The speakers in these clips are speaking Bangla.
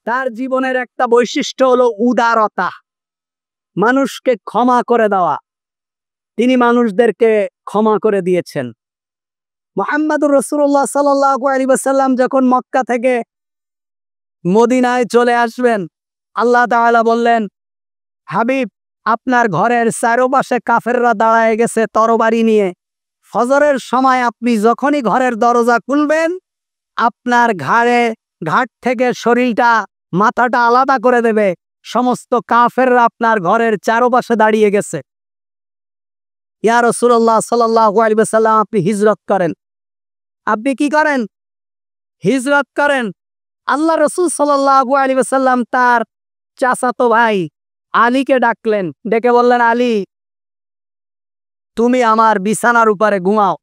তার জীবনের একটা বৈশিষ্ট্য হলো উদারতা, মানুষকে ক্ষমা করে দেওয়া। তিনি মানুষদেরকে ক্ষমা করে দিয়েছেন। মুহাম্মদুর রাসূলুল্লাহ সাল্লাল্লাহু আলাইহি ওয়াসাল্লাম যখন মক্কা থেকে মদিনায় চলে আসবেন, আল্লাহ তাআলা বললেন, হাবিব, আপনার ঘরের চারপাশে কাফেররা দাঁড়ায় গেছে তরবারি নিয়ে। ফজরের সময় আপনি যখনই ঘরের দরজা খুলবেন, আপনার ঘাট থেকে শরীরটা, মাথাটা আলাদা করে দেবে। সমস্ত কাফেররা আপনার ঘরের চারপাশে দাঁড়িয়ে গেছে। ইয়া রাসূলুল্লাহ সাল্লাল্লাহু আলাইহি ওয়াসাল্লাম, আপনি হিজরত করেন। আপনি কি করেন? হিজরত করেন। আল্লাহ রাসূল সাল্লাল্লাহু আলাইহি ওয়াসাল্লাম তার চাচাতো ভাই আলীকে ডাকলেন, ডেকে বললেন, আলী, তুমি আমার বিছানার উপরে ঘুমাও।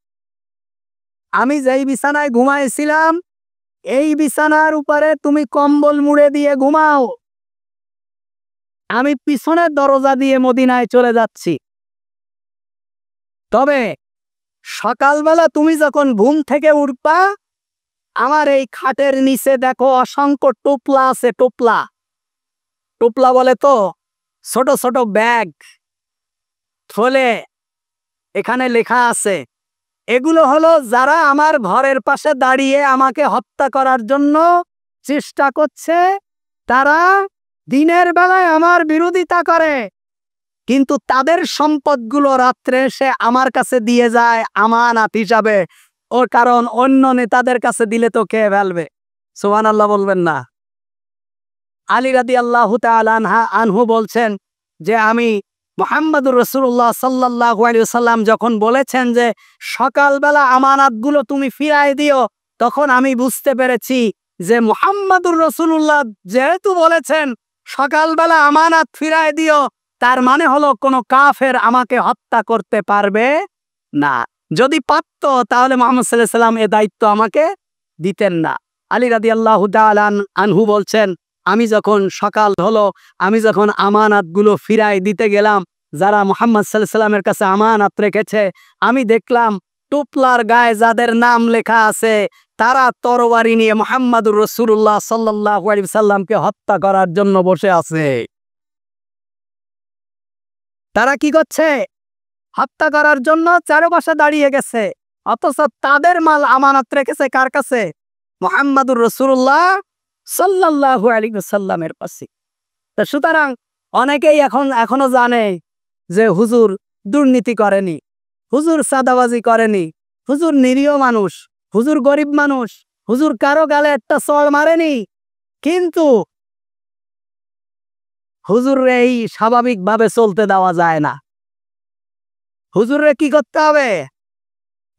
আমি যেই বিছানায় ঘুমাইছিলাম, এই বিছানার উপরে তুমি কম্বল মুড়ে দিয়ে ঘুমাও। আমি পিছনের দরজা দিয়ে মদিনায় চলে যাচ্ছি। তবে সকালবেলা তুমি যখন ঘুম থেকে উঠবা, আমার এই খাটের নিচে দেখো অসংখ্য টোপলা আছে। টোপলা টোপলা বলে তো, ছোট ছোট ব্যাগ, থলে। এখানে লেখা আছে, এগুলো হলো যারা আমার ঘরের পাশে দাঁড়িয়ে আমাকে হত্যা করার জন্য চেষ্টা করছে। তারা দিনের বেলায় আমার বিরোধিতা করে, কিন্তু তাদের সম্পদগুলো রাত্রে সে আমার কাছে দিয়ে যায় আমানত হিসাবে। ওর কারণ অন্য নেতাদের কাছে দিলে তো কে ফেলবে। সুবহানাল্লাহ বলবেন না? আলী রাদিয়াল্লাহু তাআলা আনহু বলছেন যে, আমি মুহাম্মদুর রাসূলুল্লাহ সাল্লাল্লাহু আলাইহি ওয়াসাল্লাম যখন বলেছেন যে সকালবেলা আমানতগুলো তুমি ফিরায় দিও, তখন আমি বুঝতে পেরেছি যে মুহাম্মদুর রাসূলুল্লাহ যেহেতু বলেছেন সকালবেলা আমানত ফিরায় দিও, তার মানে হলো কোনো কাফের আমাকে হত্যা করতে পারবে না। যদি পারত তাহলে মুহাম্মদ সাল্লাল্লাহু আলাইহি ওয়াসাল্লাম এ দায়িত্ব আমাকে দিতেন না। আলী রাদিয়াল্লাহু তাআলা আনহু বলছেন, আমি যখন সকাল হলো, আমি যখন আমানতগুলো ফিরাই দিতে গেলাম, যারা মুহাম্মদ সাল্লাল্লাহু আলাইহি ওয়াসাল্লামের কাছে আমানত রেখেছে, আমি দেখলাম টুপলার গায়ে যাদের নাম লেখা আছে, তারা তরবারি নিয়ে মুহাম্মদুর রাসূলুল্লাহ সাল্লাল্লাহু আলাইহি ওয়াসাল্লামকে হত্যা করার জন্য বসে আছে। তারা কি করছে? হত্যা করার জন্য চারপাশে দাঁড়িয়ে গেছে, অথচ তাদের মাল আমানত রেখেছে কার কাছে? মুহাম্মদুর রাসূলুল্লাহ সাল্লাল্লাহু আলাইহি ওয়াসাল্লামের কাছে। তা সুতরাং অনেকেই এখনো জানে যে হুজুর দুর্নীতি করেনি, হুজুর সাদাবাজি করেনি, হুজুর নিরীহ মানুষ, হুজুর গরিব মানুষ, হুজুর কারো গালে একটা চড় মারেনি। কিন্তু হুজুরে এই স্বাভাবিকভাবে চলতে দেওয়া যায় না। হুজুরে কি করতে হবে?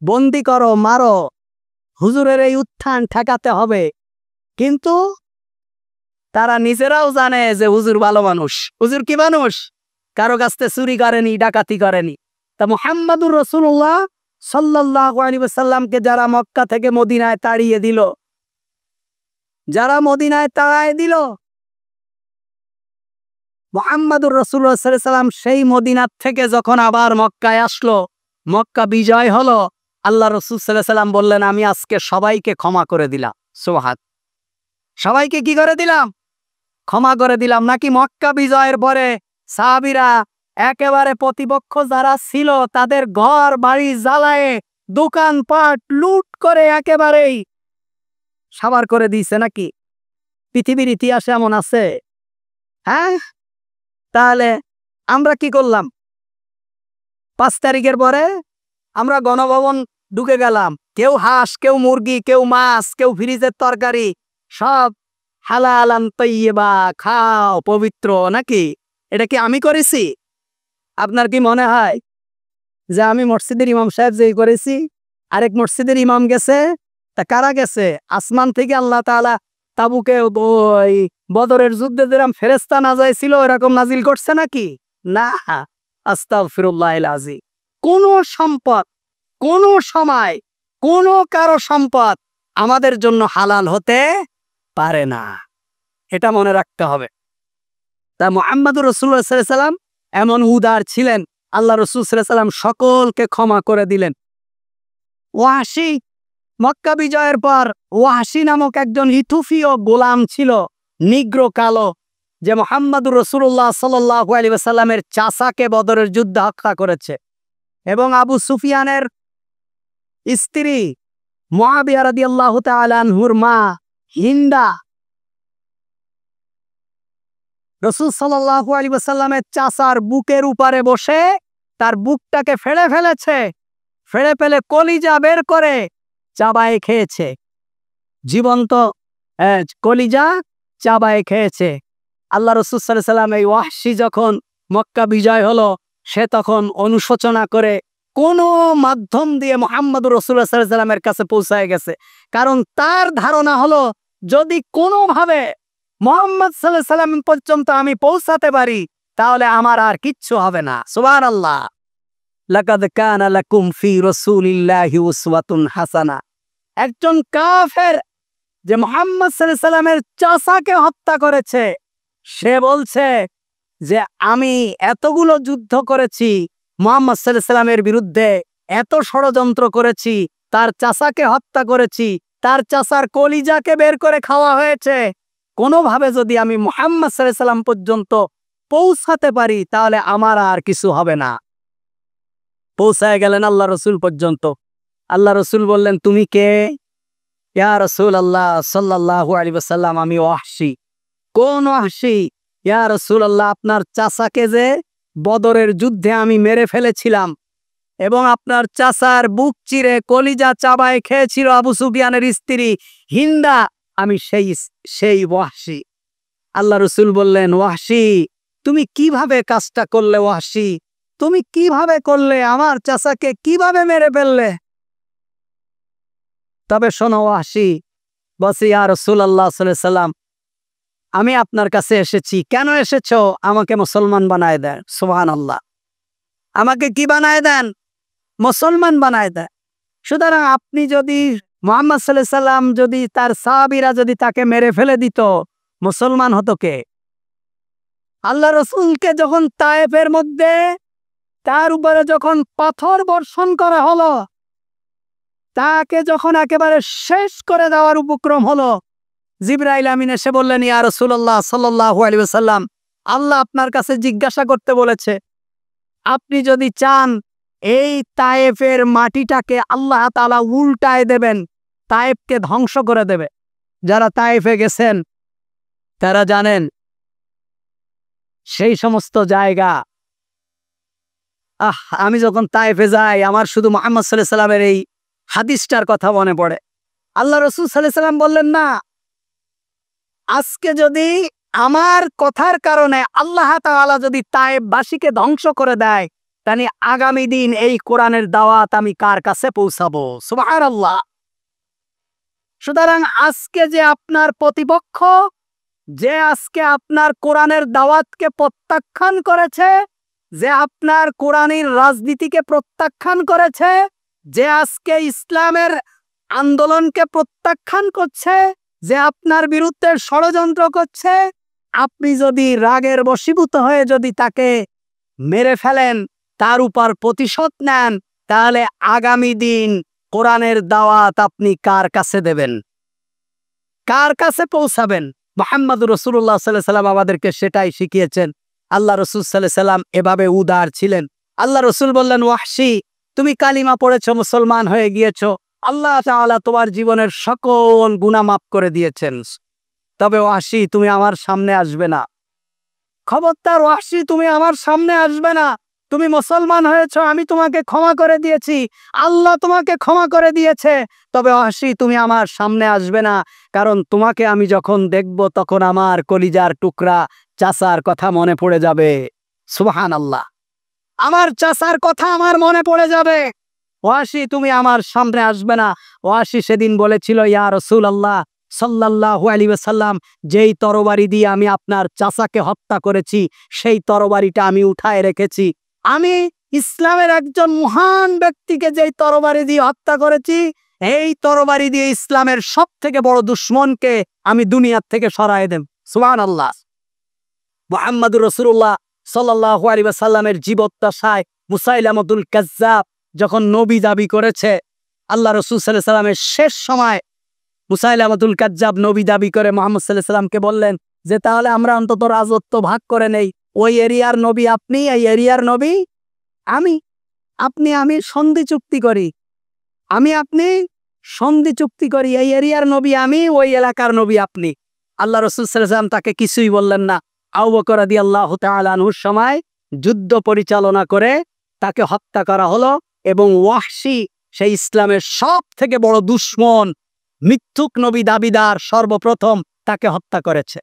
বন্দি করো, মারো। হুজুরের এই উত্থান ঠেকাতে হবে। কিন্তু তারা নিজেরাও জানে যে হুজুর ভালো মানুষ। হুজুর কি মানুষ? কারো কাছ থেকে চুরি করেনি, ডাকাতি করেনি। তা মুহাম্মদুর রাসূলুল্লাহ সাল্লাল্লাহু আলাইহি ওয়াসাল্লামকে যারা মক্কা থেকে মদিনায় তাড়িয়ে দিল, মুহাম্মদুর রাসূলুল্লাহ সাল্লাল্লাহু আলাইহি ওয়াসাল্লাম সেই মদিনা থেকে যখন আবার মক্কায় আসলো, মক্কা বিজয় হলো, আল্লাহ রাসূল সাল্লাল্লাহু আলাইহি ওয়াসাল্লাম বললেন, আমি আজকে সবাইকে ক্ষমা করে দিলাম। সুবহান। সবাইকে কি করে দিলাম? ক্ষমা করে দিলাম। নাকি মক্কা বিজয়ের পরে সাহাবীরা একেবারে প্রতিপক্ষ যারা ছিল তাদের ঘর বাড়ি জ্বালায়ে, দোকানপাট লুট করে একেবারেই সাবার করে দিয়েছে নাকি? পৃথিবীর ইতিহাসে এমন আছে? হ্যাঁ? তাহলে আমরা কি করলাম? 5 তারিখের পরে আমরা গণভবন ঢুকে গেলাম। কেউ হাঁস, কেউ মুরগি, কেউ মাছ, কেউ ফ্রিজের তরকারি, সব হালালান তৈয়বা, খাও পবিত্র নাকি? এটা কি আমি করেছি? আপনার কি মনে হয় যে আমি মসজিদের ইমাম সাহেব যেই করেছি, আরেক মসজিদের ইমাম গেছে? তা কারা গেছে? আসমান থেকে আল্লাহ তাআলা তাবুকে ওই বদরের যুদ্ধে যেরকম ফেরেশতা নাযাই ছিল এরকম নাজিল করছে নাকি? না। আস্তাগফিরুল্লাহিল আযীম। কোন সম্পদ, কোন সময়, কোন কারো সম্পদ আমাদের জন্য হালাল হতে পারে না। এটা মনে রাখতে হবে। তা মুহাম্মদুর রাসূলুল্লাহ সাল্লাল্লাহু আলাইহি ওয়াসাল্লাম এমন উদার ছিলেন, আল্লাহ রাসূল সাল্লাল্লাহু আলাইহি ওয়াসাল্লাম সকলকে ক্ষমা করে দিলেন। ওয়াহশী, মক্কা বিজয়ের পর ওয়াহশী নামক একজন ইথিওপীয় গোলাম ছিল, নিগ্রো কালো, যে মুহাম্মদুর রাসূলুল্লাহ সাল্লাল্লাহু আলাইহি ওয়াসাল্লামের চাচাকে বদরের যুদ্ধে হত্যা করেছে, এবং আবু সুফিয়ানের স্ত্রী মুআবিয়া রাদিয়াল্লাহু তাআলা আনহুর মা হিন্দা রাসূল সাল্লাল্লাহু আলাইহি ওয়াসাল্লামের চাচার বুকের উপরে বসে তার বুকটাকে ফেড়ে ফেলেছে, ফেড়ে ফেলে কলিজা বের করে চাবায়ে খেয়েছে, জীবন্ত কলিজা চাবায়ে খেয়েছে। আল্লাহ রাসূল সাল্লাল্লাহু আলাইহি ওয়াসাল্লাম এই ওয়াহশী যখন মক্কা বিজয় হলো, সে তখন অনুশোচনা করে কোনো মাধ্যম দিয়ে মুহাম্মদুর রাসূলুল্লাহ সাল্লাল্লাহু আলাইহি ওয়াসাল্লামের কাছে পৌঁছায় গেছে, কারণ তার ধারণা হলো যদি কোনোভাবে মুহাম্মদ সাল্লাল্লাহু আলাইহি ওয়াসাল্লাম পর্যন্ত আমি পৌঁছাতে পারি তাহলে আমার আর কিচ্ছু হবে না। সুবহানাল্লাহ। লাকাদ কানা লাকুম ফি রাসূলিল্লাহি উসওয়াতুন হাসানা। একজন কাফের যে মুহাম্মদ সাল্লাল্লাহু আলাইহি ওয়াসাল্লামের চাচাকে হত্যা করেছে, সে বলছে যে আমি এতগুলো যুদ্ধ করেছি মুহাম্মদ সাল্লাল্লাহু আলাইহি ওয়াসাল্লামের বিরুদ্ধে, এত ষড়যন্ত্র করেছি, তার চাচাকে হত্যা করেছি, তার চাচার কলিজাকে বের করে খাওয়া হয়েছে, কোনোভাবে যদি আমি মুহাম্মদ সাল্লাল্লাহু আলাইহি ওয়াসাল্লাম পর্যন্ত পৌঁছাতে পারি তাহলে আমার আর কিছু হবে না। পৌঁছায় গেলেন আল্লাহ রসুল পর্যন্ত। আল্লাহ রসুল বললেন, তুমি কে? ইয়া রাসূলুল্লাহ সাল্লাল্লাহু আলাইহি ওয়াসাল্লাম, আমি ওয়াহশী। কোন ওয়াহশী? ইয়া রাসূলুল্লাহ, আপনার চাচাকে যে বদরের যুদ্ধে আমি মেরে ফেলেছিলাম এবং আপনার চাচার বুক চিরে কলিজা চাবায় খেয়েছিল আবু সুফিয়ানের স্ত্রী হিন্দা, আমি সেই ওয়াহশী। আল্লাহ রসুল বললেন, ওয়াহশী তুমি কিভাবে কাজটা করলে? ওয়াহশী তুমি কিভাবে করলে? আমার চাচাকে কিভাবে মেরে ফেললে? তবে শোনো ওয়াহশী, বলছি ইয়া রাসূলুল্লাহ সাল্লাল্লাহু আলাইহি ওয়াসাল্লাম, আমি আপনার কাছে এসেছি। কেন এসেছো? আমাকে মুসলমান বানায় দেন। সুবহানাল্লাহ। আমাকে কি বানায় দেন? মুসলমান বানায় দেন। সুতরাং আপনি যদি মুহাম্মদ সাল্লাল্লাহু আলাইহি ওয়াসাল্লাম যদি তার সাহাবীরা যদি তাকে মেরে ফেলে দিত, মুসলমান হতো কে? আল্লাহ রসুলকে যখন তায়েফের মধ্যে তার উপরে যখন পাথর বর্ষণ করা হলো, তাকে যখন একেবারে শেষ করে দেওয়ার উপক্রম হলো, জিবরাইল আমিন এসে বললেন, ইয়া রাসূলুল্লাহ সাল্লাল্লাহু আলাইহি ওয়াসাল্লাম, আল্লাহ আপনার কাছে জিজ্ঞাসা করতে বলেছে, আপনি যদি চান এই তায়েফের মাটিটাকে আল্লাহ তাআলা উল্টায় দেবেন, তায়েফকে ধ্বংস করে দেবে। যারা তায়েফে গেছেন তারা জানেন সেই সমস্ত জায়গা। আমি যখন তায়েফে যাই আমার শুধু মুহাম্মদ সাল্লাল্লাহু আলাইহি ওয়াসাল্লামের এই হাদিসটার কথা মনে পড়ে। আল্লাহ রাসূল সাল্লাল্লাহু আলাইহি ওয়াসাল্লাম বললেন, না, আজকে যদি আমার কথার কারণে আল্লাহ তাআলা যদি তায়েফবাসীকে ধ্বংস করে দেয়, তাহলে আগামী দিন এই কোরআনের দাওয়াত আমি কার কাছে পৌঁছাবো? সুবহানাল্লাহ। সুতরাং আজকে যে আপনার প্রতিপক্ষ, যে আজকে আপনার কোরআনের দাওয়াতকে প্রত্যাখ্যান করেছে, যে আপনার কোরআনের রাজনীতিকে প্রত্যাখ্যান করেছে, যে আজকে ইসলামের আন্দোলনকে প্রত্যাখ্যান করছে, যে আপনার বিরুদ্ধে ষড়যন্ত্র করছে, আপনি যদি রাগের বশীভূত হয়ে যদি তাকে মেরে ফেলেন, তার উপর প্রতিশোধ নেন, তাহলে আগামী দিন কোরআনের দাওয়াত আপনি কার কাছে দেবেন? কার কাছে পৌঁছাবেন? মুহাম্মদুর রাসূলুল্লাহ সাল্লাল্লাহু আলাইহি ওয়াসাল্লাম আমাদেরকে সেটাই শিখিয়েছেন। আল্লাহ রাসূল সাল্লাল্লাহু আলাইহি ওয়াসাল্লাম এভাবে উদার ছিলেন। আল্লাহ রাসূল বললেন, ওয়াহশী তুমি কালিমা পড়েছো, মুসলমান হয়ে গিয়েছো, আল্লাহ তাআলা তোমার জীবনের সকল গুনাহ মাফ করে দিয়েছেন। তবে ওয়াহশী তুমি আমার সামনে আসবে না। খবরদার ওয়াহশী, তুমি আমার সামনে আসবে না। তুমি মুসলমান হয়েছো, আমি তোমাকে ক্ষমা করে দিয়েছি, আল্লাহ তোমাকে ক্ষমা করে দিয়েছে, তবে ওয়াহশী তুমি আমার সামনে আসবে না, কারণ তোমাকে আমি যখন দেখব তখন আমার কলিজার টুকরা চাচার কথা মনে পড়ে যাবে। সুবহানাল্লাহ। আমার চাচার কথা আমার মনে পড়ে যাবে। ওয়াহশী তুমি আমার সামনে আসবে না। ওয়াহশী সেদিন বলেছিল, ইয়া রাসূলুল্লাহ সাল্লাল্লাহু আলাইহি ওয়াসাল্লাম, যেই তরবারি দিয়ে আমি আপনার চাচাকে হত্যা করেছি সেই তরবারিটা আমি উঠায় রেখেছি। আমি ইসলামের একজন মহান ব্যক্তিকে যেই তরবারি দিয়ে হত্যা করেছি, এই তরবারি দিয়ে ইসলামের সবথেকে বড় দুশমনকে আমি দুনিয়ার থেকে সরায় দেব। সুবহানাল্লাহ। মুহাম্মদুর রাসূলুল্লাহ সাল্লাল্লাহু আলাইহি ওয়াসাল্লামের জীবদ্দশায় মুসাইলামাতুল কাজ্জাব যখন নবী দাবি করেছে, আল্লাহ রাসূল সাল্লাল্লাহু আলাইহি ওয়াসাল্লামের শেষ সময় মুসাইলামাতুল কাজ্জাব নবী দাবি করে মুহাম্মদ সাল্লাল্লাহু আলাইহি ওয়াসাল্লামকে বললেন যে তাহলে আমরা অন্তত রাজত্ব ভাগ করে নেই, ওই এরিয়ার নবী আপনি, এই এরিয়ার নবী আমি, আপনি আমি সন্ধি চুক্তি করি, আমি আপনি সন্ধি চুক্তি করি, এই এরিয়ার নবী আমি, ওই এলাকার নবী আপনি। আল্লাহ রাসূল সাল্লাল্লাহু আলাইহি ওয়াসাল্লাম তাকে কিছুই বললেন না। আবু বকর রাদিয়াল্লাহু তাআলা আনহুর সময় যুদ্ধ পরিচালনা করে তাকে হত্যা করা হলো এবং ওয়াহশী সেই ইসলামের সব থেকে বড় দুশমন, মিথ্যুক নবী দাবিদার, সর্বপ্রথম তাকে হত্যা করেছে।